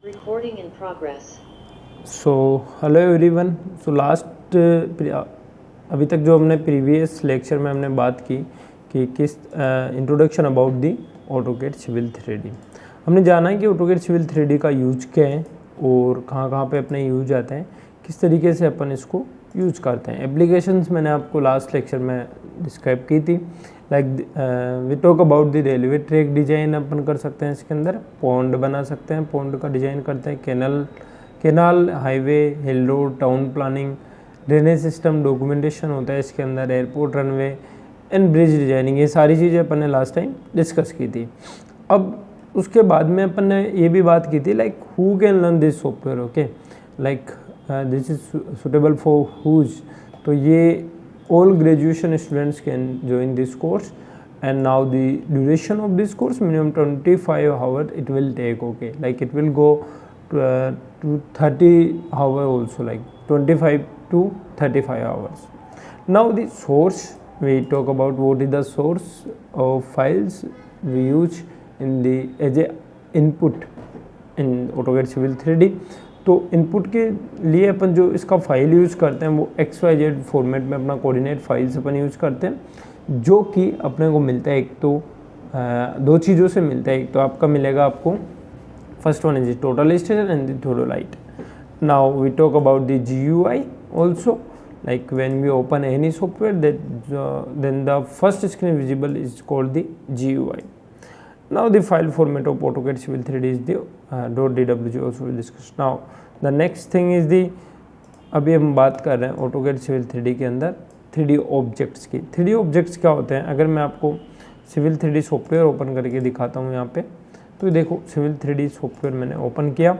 Recording in progress. So hello everyone. So last अभी तक जो हमने प्रीवियस लेक्चर में हमने बात की कि किस introduction about the AutoCAD civil 3D। हमने जाना है कि ऑटोकैड सिविल 3D का यूज क्या है और कहाँ कहाँ पे अपने यूज आते हैं, किस तरीके से अपन इसको यूज करते हैं। एप्लीकेशंस मैंने आपको लास्ट लेक्चर में डिस्क्राइब की थी। Like we talk about the railway track design अपन कर सकते हैं, इसके अंदर पॉन्ड बना सकते हैं, पॉन्ड का डिज़ाइन करते हैं, canal, highway, hill road, town planning, drainage system documentation होता है इसके अंदर, airport runway and bridge designing, ये सारी चीज़ें अपन ने लास्ट टाइम डिस्कस की थी। अब उसके बाद में अपन ने ये भी बात की थी like who can learn this software, okay, like this is suitable for whose. तो ये all graduation students can join this course and now the duration of this course minimum 25 hours it will take, okay, like it will go to 30 hour also, like 25 to 35 hours. Now the source, we talk about what is the source of files we use in the as a input in AutoCAD Civil 3D। तो input के लिए अपन जो इसका file use करते हैं वो XYZ format में अपना कोऑर्डिनेट फाइल्स अपन यूज़ करते हैं, जो कि अपने को मिलता है एक तो दो चीज़ों से मिलता है। एक तो आपका मिलेगा आपको first one is total station and the theodolite. Now we talk about the GUI also, like when we open any software that then the first screen visible is called the GUI। Now the file format of AutoCAD Civil 3D is the .dwg also we discussed. Now the next thing is the, अभी हम बात कर रहे हैं AutoCAD Civil 3D के अंदर 3D objects की। 3D objects क्या होते हैं, अगर मैं आपको सिविल 3D सॉफ्टवेयर ओपन करके दिखाता हूँ यहाँ पे, तो देखो सिविल 3D सॉफ्टवेयर मैंने ओपन किया।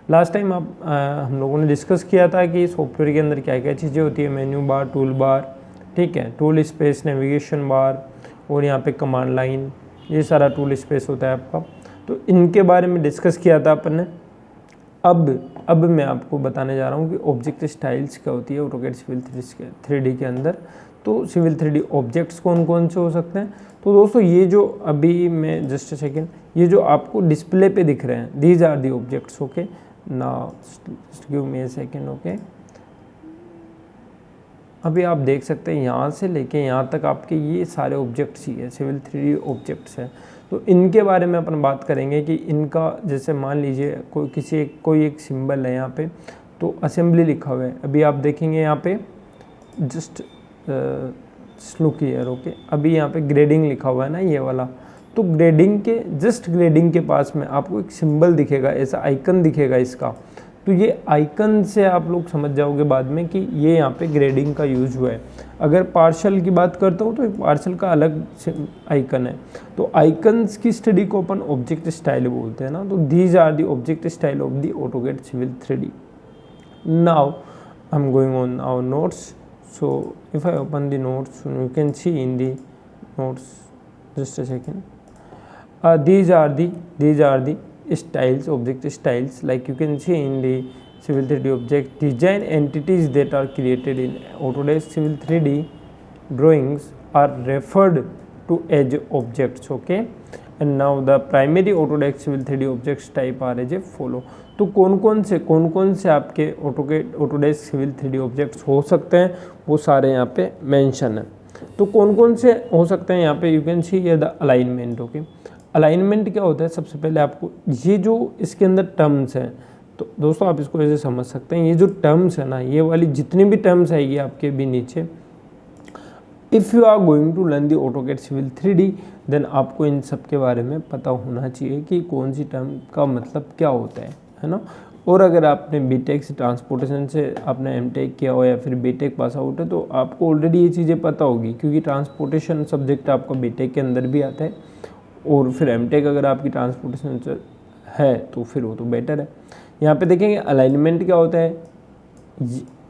लास्ट टाइम हम लोगों ने डिस्कस किया था कि सॉफ्टवेयर के अंदर क्या क्या चीज़ें होती है, मेन्यू बार, टूल बार, ठीक है, टूल स्पेस, नेविगेशन बार और यहाँ पे कमांड लाइन, ये सारा टूल स्पेस होता है आपका। तो इनके बारे में डिस्कस किया था अपन ने। अब मैं आपको बताने जा रहा हूँ कि ऑब्जेक्ट स्टाइल्स क्या होती है ऑटोकैड सिविल 3D के अंदर। तो सिविल 3D ऑब्जेक्ट्स कौन कौन से हो सकते हैं, तो दोस्तों ये जो अभी मैं जस्ट सेकेंड, ये जो आपको डिस्प्ले पे दिख रहे हैं these are the objects, okay. Now give me a second, okay. अभी आप देख सकते हैं यहाँ से लेके यहाँ तक आपके ये सारे ऑब्जेक्ट्स ही है, सिविल 3D ऑब्जेक्ट्स हैं। तो इनके बारे में अपन बात करेंगे कि इनका, जैसे मान लीजिए कोई एक सिंबल है यहाँ पे, तो असेंबली लिखा हुआ है। अभी आप देखेंगे यहाँ पे जस्ट लुक हियर, ओके। अभी यहाँ पे ग्रेडिंग लिखा हुआ है ना, ये वाला, तो ग्रेडिंग के पास में आपको एक सिंबल दिखेगा, ऐसा आइकन दिखेगा इसका। तो ये आइकन से आप लोग समझ जाओगे बाद में कि ये यहाँ पे ग्रेडिंग का यूज हुआ है। अगर पार्शल की बात करता हूँ तो पार्शल का अलग आइकन है। तो आइकन्स की स्टडी को अपन ऑब्जेक्ट स्टाइल बोलते हैं ना। तो these are the object style of the AutoCAD civil 3D। Now I am going on our notes. So if I open the notes you can see in the notes, just a second, these are the styles, object styles, like you can see in the civil 3D object design entities that are created in Autodesk Civil 3D drawings are referred to as objects, okay। And now the primary Autodesk Civil 3D objects type are as follow। तो कौन कौन से आपके Autodesk Civil 3D objects हो सकते हैं, वो सारे यहाँ पे मेंशन है। तो कौन कौन से हो सकते हैं यहाँ पे, यू कैन सी ये द अलाइनमेंट, ओके। अलाइनमेंट क्या होता है, सबसे पहले आपको ये जो इसके अंदर टर्म्स हैं, तो दोस्तों आप इसको ऐसे समझ सकते हैं, ये जो टर्म्स है ना, ये वाली जितनी भी टर्म्स आएगी आपके भी नीचे, if you are going to learn the AutoCAD civil 3D then आपको इन सब के बारे में पता होना चाहिए कि कौन सी टर्म का मतलब क्या होता है ना। और अगर आपने बीटेक से, ट्रांसपोर्टेशन से आपने एमटेक किया हो या फिर बीटेक पास आउट है, तो आपको ऑलरेडी ये चीज़ें पता होगी, क्योंकि ट्रांसपोर्टेशन सब्जेक्ट आपका बीटेक के अंदर भी आता है। और फिर एमटेक अगर आपकी ट्रांसपोर्टेशन है तो फिर वो तो बेटर है। यहाँ पे देखेंगे अलाइनमेंट क्या होता है,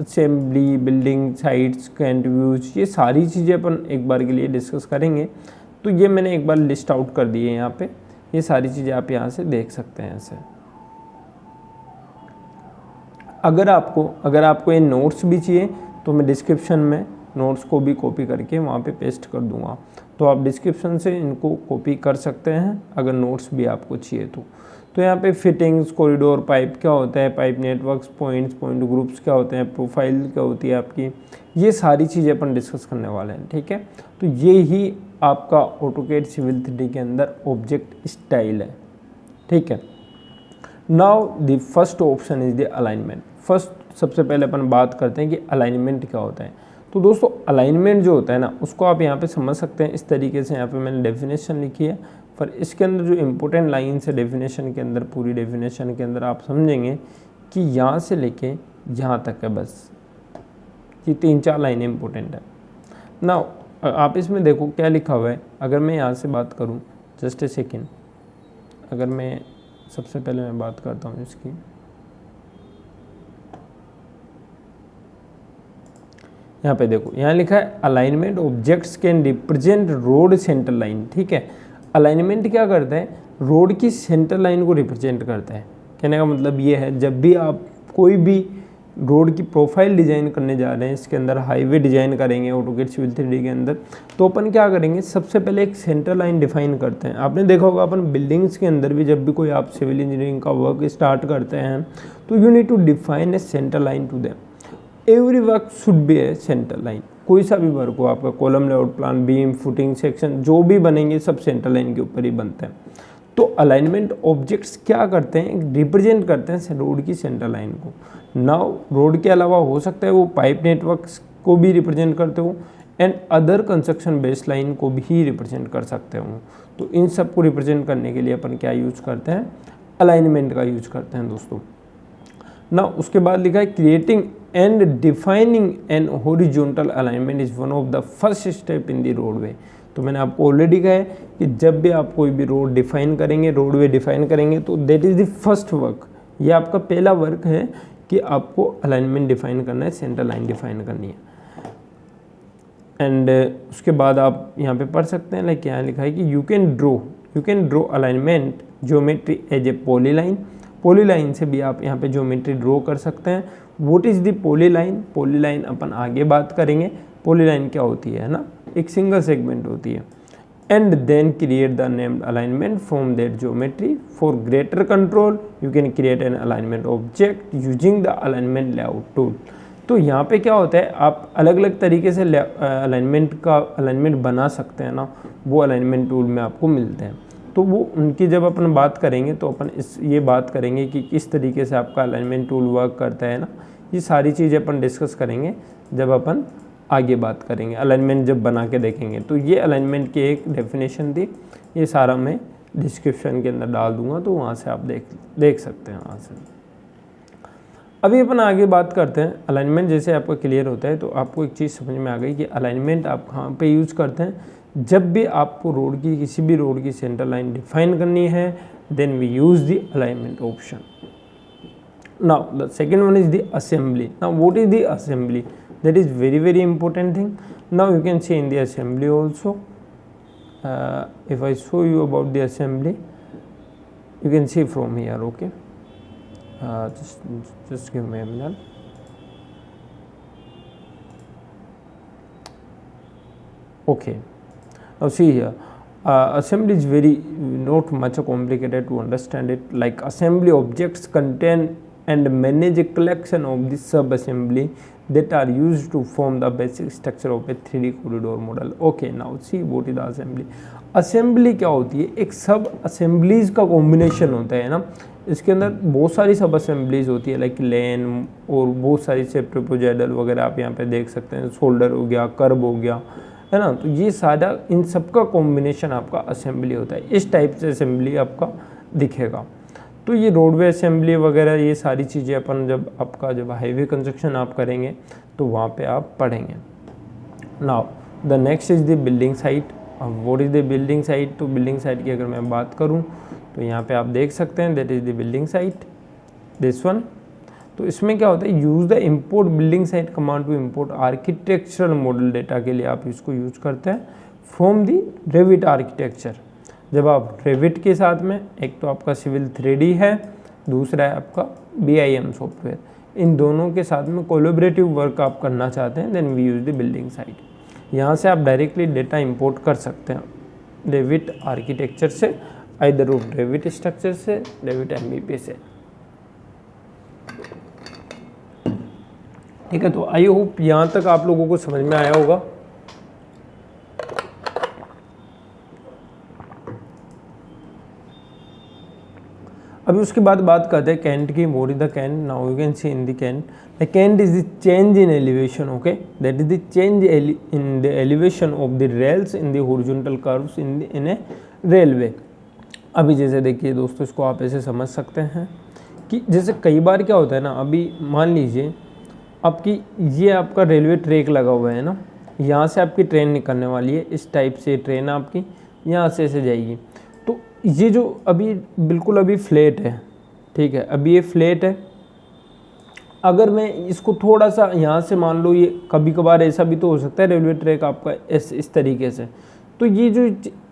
assembly, building sites, cant views, ये सारी चीज़ें अपन एक बार के लिए डिस्कस करेंगे। तो ये मैंने एक बार लिस्ट आउट कर दी है यहाँ पे, ये सारी चीज़ें आप यहाँ से देख सकते हैं ऐसे। अगर आपको ये नोट्स भी चाहिए तो मैं डिस्क्रिप्शन में नोट्स को भी कॉपी करके वहाँ पे पेस्ट कर दूँगा, तो आप डिस्क्रिप्शन से इनको कॉपी कर सकते हैं अगर नोट्स भी आपको चाहिए तो। तो यहाँ पे फिटिंग्स, कॉरिडोर, पाइप क्या होता है, pipe networks, points, point groups क्या होते हैं, प्रोफाइल क्या होती है आपकी, ये सारी चीज़ें अपन डिस्कस करने वाले हैं, ठीक है। तो ये ही आपका ऑटोकैड सिविल 3D के अंदर ऑब्जेक्ट स्टाइल है, ठीक है। Now the first option is the alignment. First सबसे पहले अपन बात करते हैं कि अलाइनमेंट क्या होता है। तो दोस्तों अलाइनमेंट जो होता है ना, उसको आप यहाँ पे समझ सकते हैं इस तरीके से। यहाँ पे मैंने डेफिनेशन लिखी है, पर इसके अंदर जो इम्पोर्टेंट लाइन्स है डेफिनेशन के अंदर, पूरी डेफिनेशन के अंदर आप समझेंगे कि यहाँ से लेके यहाँ तक है, बस ये 3-4 लाइनें इंपॉर्टेंट है ना। आप इसमें देखो क्या लिखा हुआ है। अगर मैं यहाँ से बात करूँ, जस्ट ए सेकेंड, अगर मैं सबसे पहले मैं बात करता हूँ इसकी, यहाँ पे देखो, यहाँ लिखा है alignment objects can represent road centre line, ठीक है। अलाइनमेंट क्या करता है, रोड की सेंटर लाइन को रिप्रेजेंट करता है। कहने का मतलब ये है, जब भी आप कोई भी रोड की प्रोफाइल डिज़ाइन करने जा रहे हैं, इसके अंदर हाईवे डिज़ाइन करेंगे ऑटोकैड सिविल 3D के अंदर, तो अपन क्या करेंगे, सबसे पहले एक सेंटर लाइन डिफाइन करते हैं। आपने देखा होगा अपन बिल्डिंग्स के अंदर भी जब भी कोई आप सिविल इंजीनियरिंग का वर्क स्टार्ट करते हैं, तो you need to define a centre line to them. Every work should be a centre line. कोई सा भी वर्क हो आपका, column, layout, plan, beam, footing, section, जो भी बनेंगे सब सेंटर लाइन के ऊपर ही बनते हैं। तो अलाइनमेंट ऑब्जेक्ट्स क्या करते हैं, रिप्रेजेंट करते हैं रोड की सेंटर लाइन को। नाउ रोड के अलावा हो सकता है वो पाइप नेटवर्क्स को भी रिप्रेजेंट करते हो, and other construction base line को भी रिप्रेजेंट कर सकते हो। तो इन सब को रिप्रेजेंट करने के लिए अपन क्या यूज़ करते हैं, अलाइनमेंट का यूज़ करते हैं दोस्तों। ना उसके बाद लिखा है creating and defining an horizontal alignment is one of the first step in the roadway. तो मैंने आपको ऑलरेडी कहा है कि जब भी आप कोई भी रोड डिफाइन करेंगे, रोडवे डिफाइन करेंगे, तो that is the first work. ये आपका पहला वर्क है कि आपको अलाइनमेंट डिफाइन करना है, सेंटर लाइन डिफाइन करनी है। एंड उसके बाद आप यहाँ पे पढ़ सकते हैं, लाइक यहाँ लिखा है कि you can draw alignment geometry as a polyline. Polyline से भी आप यहाँ पे ज्योमेट्री ड्रॉ कर सकते हैं। What is the polyline? Polyline अपन आगे बात करेंगे। पॉलीलाइन क्या होती है ना, एक सिंगल सेगमेंट होती है। And then create the named alignment from that geometry. For greater control you can create an alignment object using the alignment layout tool. तो यहाँ पे क्या होता है, आप अलग अलग तरीके से अलाइनमेंट बना सकते हैं ना, वो अलाइनमेंट टूल में आपको मिलते हैं। तो वो उनकी जब अपन बात करेंगे तो अपन ये बात करेंगे कि किस तरीके से आपका अलाइनमेंट टूल वर्क करता है ना, ये सारी चीज़ें अपन डिस्कस करेंगे जब अपन आगे बात करेंगे, अलाइनमेंट जब बना के देखेंगे। तो ये अलाइनमेंट की एक डेफिनेशन थी, ये सारा मैं डिस्क्रिप्शन के अंदर डाल दूंगा, तो वहाँ से आप देख सकते हैं वहाँ से। अभी अपन आगे बात करते हैं अलाइनमेंट। जैसे आपका क्लियर होता है तो आपको एक चीज़ समझ में आ गई कि अलाइनमेंट आप कहाँ पे यूज़ करते हैं। जब भी आपको रोड की, किसी भी रोड की सेंटर लाइन डिफाइन करनी है, then we use the alignment option. Now the second one is the assembly. Now what is the assembly? That is very important thing. Now you can see in the assembly also. If I show you about the assembly, you can see from here. Okay, just give me a minute. Okay, now see here. Assembly is very not much complicated to understand it. Like assembly objects contain and manage a collection of the sub-assembly that are used to form the basic structure of a 3D corridor model. Okay, now see what is the assembly. Assembly क्या होती है? एक सब assemblies का combination होता है ना, इसके अंदर बहुत सारी सब assemblies होती है, लाइक लेन और बहुत सारी से ट्रिपोजेडल वगैरह आप यहाँ पे देख सकते हैं, शोल्डर हो गया, कर्व हो गया, है ना। तो ये सारा इन सब का कॉम्बिनेशन आपका असेंबली होता है। इस टाइप से असेंबली आपका दिखेगा। तो ये रोडवे असेंबली वगैरह ये सारी चीज़ें अपन जब हाईवे कंस्ट्रक्शन आप करेंगे तो वहाँ पे आप पढ़ेंगे। Now the next is the building site. What is the building site? तो बिल्डिंग साइट की अगर मैं बात करूँ तो यहाँ पे आप देख सकते हैं, that is the building site, this one. तो इसमें क्या होता है, use the import building site command to import architectural model data के लिए आप इसको यूज़ करते हैं फ्रॉम दी रेविट आर्किटेक्चर। जब आप रेविट के साथ में, एक तो आपका सिविल 3D है, दूसरा है आपका BIM सॉफ्टवेयर, इन दोनों के साथ में कोलैबोरेटिव वर्क आप करना चाहते हैं, then we use the building site. यहाँ से आप डायरेक्टली डेटा इंपोर्ट कर सकते हैं रेविट आर्किटेक्चर से आइदर ऑफ डेविड स्ट्रक्चर से, डेविड एमबीपी से। ठीक है, तो आई होप यहाँ तक आप लोगों को समझ में आया होगा। अभी उसके बाद बात करते हैं कैंट की। What is the cant? Now you can see in the cant, the cant is the change in elevation, okay, that is the change in the elevation of the rails in the horizontal curves in a railway. अभी जैसे देखिए दोस्तों, इसको आप ऐसे समझ सकते हैं कि जैसे कई बार क्या होता है ना, अभी मान लीजिए आपकी ये आपका रेलवे ट्रैक लगा हुआ है ना, यहाँ से आपकी ट्रेन निकलने वाली है, इस टाइप से ट्रेन आपकी यहाँ से ऐसे जाएगी। तो ये जो अभी बिल्कुल अभी फ्लैट है, ठीक है, अभी ये फ्लैट है। अगर मैं इसको थोड़ा सा यहाँ से मान लो, ये कभी कभार ऐसा भी तो हो सकता है रेलवे ट्रैक आपका इस तरीके से, तो ये जो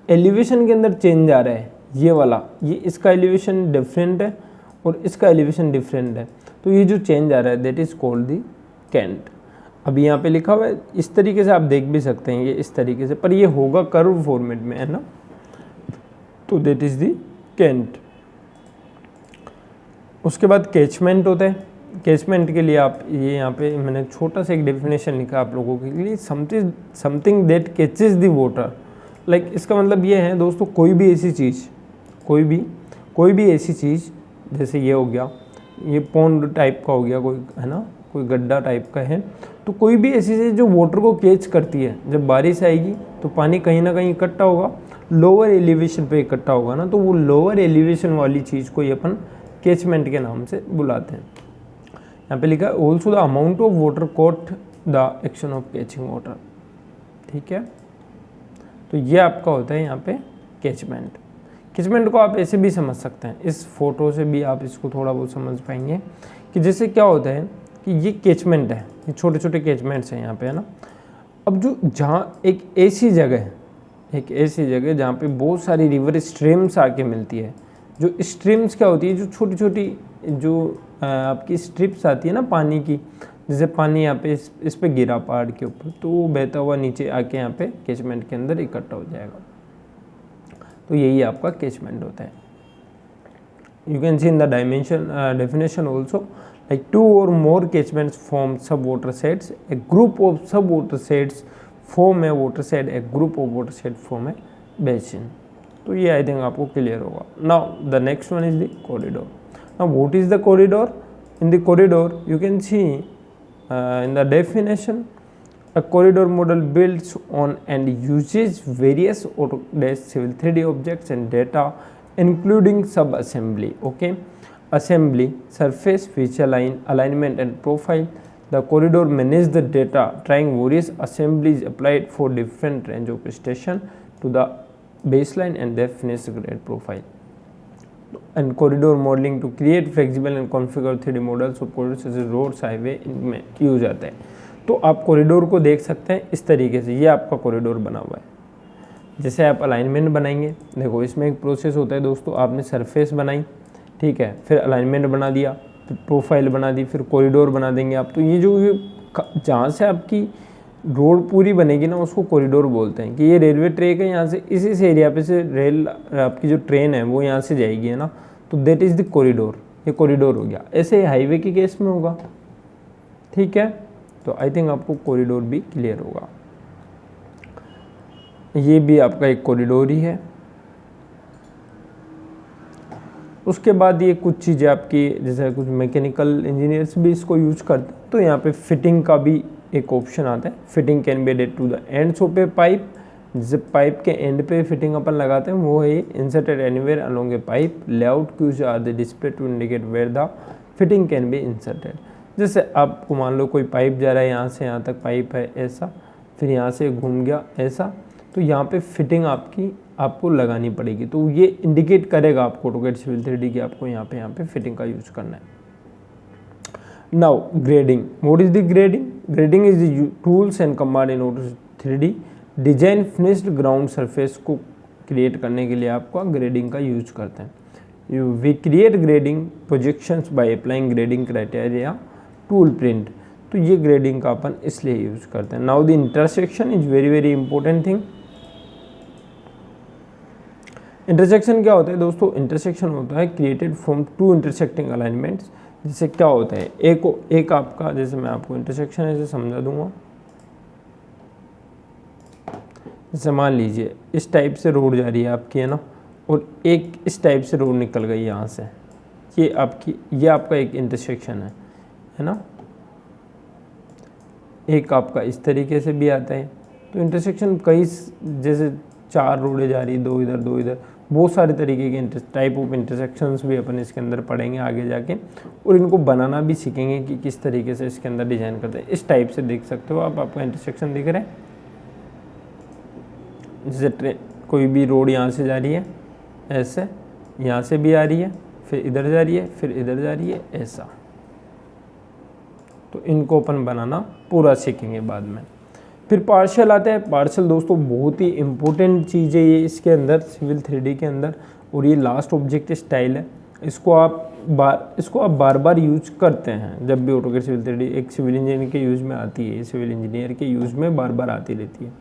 एलिवेशन के अंदर चेंज आ रहा है ये वाला, ये इसका एलिवेशन डिफरेंट है और इसका एलिवेशन डिफरेंट है, तो ये जो चेंज आ रहा है that is called the cant. अभी यहाँ पे लिखा हुआ है, इस तरीके से आप देख भी सकते हैं, ये इस तरीके से, पर ये होगा कर्व फॉर्मेट में, है ना, तो दैट इज़ दी कैंट। उसके बाद कैचमेंट होता है। कैचमेंट के लिए आप ये यहाँ पे मैंने छोटा सा एक डेफिनेशन लिखा आप लोगों के लिए, something that catches the water. Like इसका मतलब ये है दोस्तों, कोई भी ऐसी चीज़, कोई भी ऐसी चीज़, जैसे ये हो गया, ये पॉन्ड टाइप का हो गया कोई, है ना, कोई गड्ढा टाइप का है, तो कोई भी ऐसी चीज़ जो वाटर को कैच करती है, जब बारिश आएगी तो पानी कहीं ना कहीं इकट्ठा होगा, लोअर एलिवेशन पे इकट्ठा होगा ना, तो वो लोअर एलिवेशन वाली चीज़ को ये अपन कैचमेंट के नाम से बुलाते हैं। यहाँ पे लिखा है also the amount of water caught the action of catching water. ठीक है, तो ये आपका होता है यहाँ पे कैचमेंट। कैचमेंट को आप ऐसे भी समझ सकते हैं, इस फोटो से भी आप इसको थोड़ा बहुत समझ पाएंगे कि जैसे क्या होता है कि ये कैचमेंट है, ये छोटे छोटे कैचमेंट्स हैं यहाँ पे, है ना। अब जो जहाँ एक ऐसी जगह जहाँ पे बहुत सारी रिवर स्ट्रीम्स आके मिलती है, जो स्ट्रीम्स क्या होती है, जो छोटी छोटी जो आपकी स्ट्रिप्स आती है ना पानी की, जैसे पानी यहाँ पे इस पे गिरा पहाड़ के ऊपर, तो वो बहता हुआ नीचे आके यहाँ पे कैचमेंट के अंदर इकट्ठा हो जाएगा, तो यही आपका कैचमेंट होता है। You can see in the definition also, like two or more catchments form sub-watersheds, a group of sub-watersheds form a watershed, a group of watersheds form a basin। तो ये आई थिंक आपको clear होगा। Now the next one is the corridor. Now what is the corridor? In the corridor you can see in the definition, a corridor model builds on and uses various Autodesk Civil 3D objects and data including sub-assembly, okay, assembly, surface, feature line, alignment and profile. The corridor manages the data, trying various assemblies applied for different range of station to the baseline and their finished grade profile. And corridor modeling to create flexible and configure 3D models of corridors such as roads, highway, इनमें use आता है। तो आप corridor को देख सकते हैं इस तरीके से, ये आपका कॉरिडोर बना हुआ है। जैसे आप अलाइनमेंट बनाएंगे, देखो इसमें एक प्रोसेस होता है दोस्तों, आपने सरफेस बनाई, ठीक है, फिर अलाइनमेंट बना दिया, फिर प्रोफाइल बना दी, फिर कॉरिडोर बना देंगे आप। तो ये जो जहाँ से आपकी रोड पूरी बनेगी ना, उसको कॉरिडोर बोलते हैं। कि ये रेलवे ट्रैक है, यहाँ से इस एरिया पे से रेल आपकी जो ट्रेन है वो यहाँ से जाएगी, है ना, तो दैट इज़ द कॉरिडोर, ये कॉरिडोर हो गया। ऐसे हाईवे के केस में होगा, ठीक है, तो आई थिंक आपको कॉरिडोर भी क्लियर होगा। ये भी आपका एक कॉरिडोर ही है। उसके बाद ये कुछ चीज़ें आपकी, जैसे कुछ मैकेनिकल इंजीनियर्स भी इसको यूज करते हैं, तो यहाँ पे फिटिंग का भी एक ऑप्शन आता है। Fitting can be added to the ends of a pipe, जैसे पाइप के एंड पे फिटिंग अपन लगाते हैं वो है inserted anywhere along a pipe. Layout cues are the display to indicate where the fitting can be inserted. जैसे आपको मान लो कोई पाइप जा रहा है, यहाँ से यहाँ तक पाइप है ऐसा, फिर यहाँ से घूम गया ऐसा, तो यहाँ पे फिटिंग आपको लगानी पड़ेगी। तो ये इंडिकेट करेगा आपको AutoCAD Civil 3D की आपको यहाँ पे फिटिंग का यूज करना है। Now grading, what is the grading? Grading is the tools and command in AutoCAD 3D design finished ground surface को क्रिएट करने के लिए आपको ग्रेडिंग का यूज करते हैं। We create grading projections by applying grading criteria tool print. तो ये ग्रेडिंग का अपन इसलिए यूज करते हैं। Now the intersection is very very important thing. Intersection क्या होता है दोस्तों? इंटरसेक्शन होता है created from two intersecting alignments. जैसे क्या होता है, एक आपका, जैसे मैं आपको इंटरसेक्शन ऐसे समझा दूंगा, जैसे मान लीजिए इस टाइप से रोड जा रही है आपकी, है ना, और एक इस टाइप से रोड निकल गई यहाँ से, ये आपका एक इंटरसेक्शन है ना। एक आपका इस तरीके से भी आता है। तो इंटरसेक्शन कई, जैसे 4 रोडें जा रही, 2 इधर 2 इधर, बहुत सारे तरीके के टाइप ऑफ इंटरसेक्शंस भी अपन इसके अंदर पढ़ेंगे आगे जाके, और इनको बनाना भी सीखेंगे कि किस तरीके से इसके अंदर डिजाइन करते हैं। इस टाइप से देख सकते हो आप, आपका इंटरसेक्शन दिख रहा है। जैसे कोई भी रोड यहाँ से जा रही है ऐसे, यहाँ से भी आ रही है, फिर इधर जा रही है, फिर इधर जा रही है, ऐसा। तो इनको अपन बनाना पूरा सीखेंगे बाद में। फिर पार्शियल आता है। पार्शियल दोस्तों बहुत ही इम्पोर्टेंट चीज़ है ये इसके अंदर, सिविल 3D के अंदर, और ये लास्ट ऑब्जेक्ट स्टाइल है। इसको आप बार बार यूज करते हैं जब भी ऑटोकैड सिविल 3D एक सिविल इंजीनियर के यूज़ में आती है, सिविल इंजीनियर के यूज़ में बार बार आती रहती है।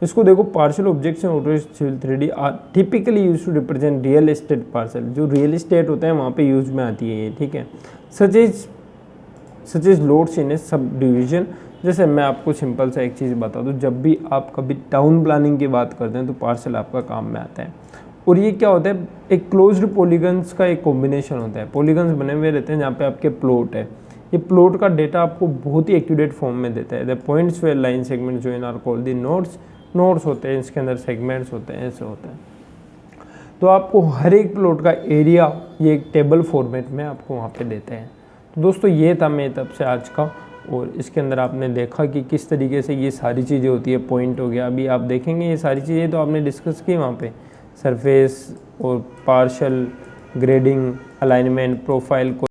इसको देखो, partial objects in AutoCAD civil 3D are typically use to represent real estate parcel. जो रियल एस्टेट होता है वहाँ पे यूज में आती है ये, ठीक है। Such is loads in A sub division. जैसे मैं आपको सिंपल सा एक चीज़ बता दूँ, जब भी आप कभी टाउन प्लानिंग की बात करते हैं तो पार्सल आपका काम में आता है। और ये क्या होता है, एक क्लोज्ड पॉलीगन्स का एक कॉम्बिनेशन होता है। पॉलीगन्स बने हुए रहते हैं जहाँ पे आपके प्लॉट है। ये प्लॉट का डेटा आपको बहुत ही एक्यूरेट फॉर्म में देता है। The points where line segment join are called the nodes होते हैं, इसके अंदर सेगमेंट्स होते हैं, ऐसे होते हैं। तो आपको हर एक प्लॉट का एरिया ये एक टेबल फॉर्मेट में आपको वहाँ पे देते हैं। तो दोस्तों ये था मेरी तरफ से आज का, और इसके अंदर आपने देखा कि किस तरीके से ये सारी चीज़ें होती है। पॉइंट हो गया, अभी आप देखेंगे ये सारी चीज़ें तो आपने डिस्कस की वहाँ पे, सरफेस और पार्शल, ग्रेडिंग, अलाइनमेंट, प्रोफाइल।